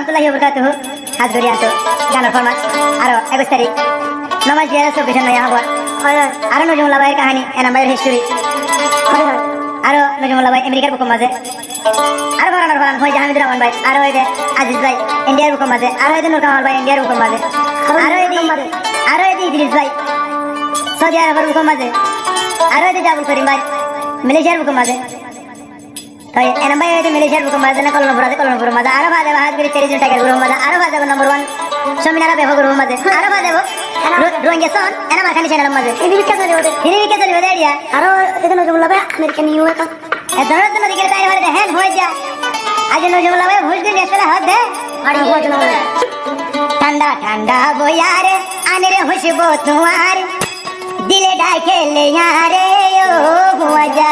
রহমতুল্লাহি ওয়া বারাকাতুহু হাজ করি আছো গানের ফরমাত আর 21 তারিখ নমাজ জিয়ারা 24 নয়া হবার আর নজমুল্লাহ ভাইয়ের কাহিনী এনামাইয়ের হিস্টরি আর নজমুল্লাহ ভাই আমেরিকার বুকুম মাঝে আর ফরানোর ফরান হয় জাহাঙ্গীর রহমান ভাই আর হয় আজিজ ভাই ইন্ডিয়ার বুকুম মাঝে আর হয় নূর কামাল ভাই ইন্ডিয়ার বুকুম মাঝে আর হয় ইদ্রিস ভাই সৌদি আরবের বুকুম মাঝে আর হয় জাবুল করিম ভাই মালয়েশিয়ার বুকুম মাঝে তো এনাম ভাই হয়তো মালয়েশিয়ার বুকুম মাঝে না কলমপুর মাঝে আরো বাজে হাত করে 30 টাকার গুরু মাঝে আরো বাজে নম্বর 1 সমিনারা বেহ গুরু মাঝে আরো বাজে রোহিঙ্গা সন এনাম খানি চ্যানেল মাঝে হিরিবিকে চলে ওদের এরিয়া আরো এখানে নজমুল্লাহ ভাই আমেরিকান নিউ ইয়র্ক এদরত না দিকে তাই হলে হ্যাঁ হয়ে যা আজ নজমুল্লাহ ভাই ভোজ দিন এসে হাত দে আর ভোজ না ঠান্ডা ঠান্ডা বয়ারে আনে খুশবু তোমার দিলে ডাকে লে यारे ও হুয়া যা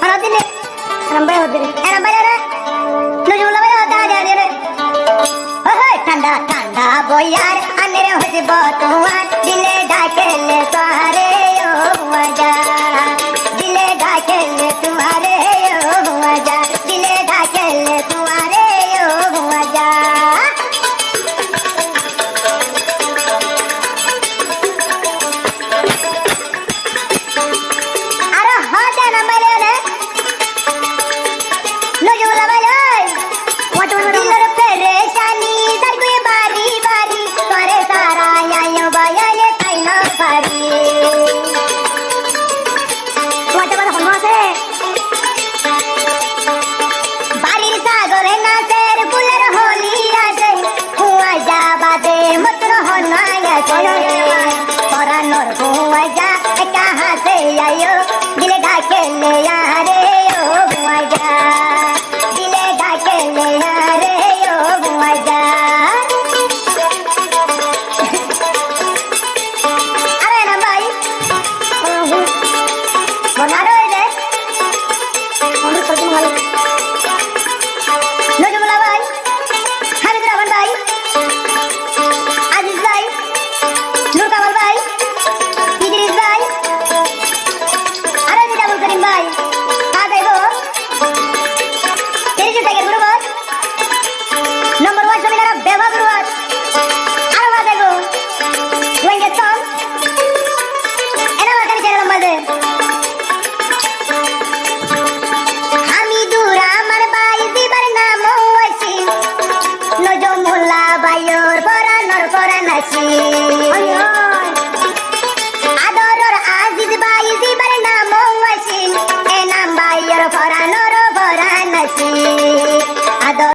আনা দিলে এনাম ভাই রে নজমুল্লাহ ভাই হতা যা রে ওহে ঠান্ডা ঠান্ডা বয়ার আনে খুশবু তোমার দিলে ডাকে লে सारे ও হুয়া যা দিলে ডাকে লে तुम्हारे ও হুয়া যা দিলে ডাকে লে तुम्हारे ও হুয়া যা कहाँ से आयो दिले ढाके ले यारे ओ हुआ जा दिले ढाके ले यारे ओ हुआ जा अरे ना भाई बना रहे थे नजमुल्लाह भाई हामिद रहमान भाई आजिज भाई नूर कमल भाई इद्रिस भाई अरे जाबुल करीम भाई आ देखो तेरी जो टाइगर गुरु बस नंबर 1 समीरा बेवा गुरु बस अरे आ देखो वेंगे सॉन्ग एना वाकरी चैनल नंबर दे हामिदुर रहमान भाई दिबर नाम ওয়াসি নজমুল্লাহ ভাইয়ের পরানোর পরানাসি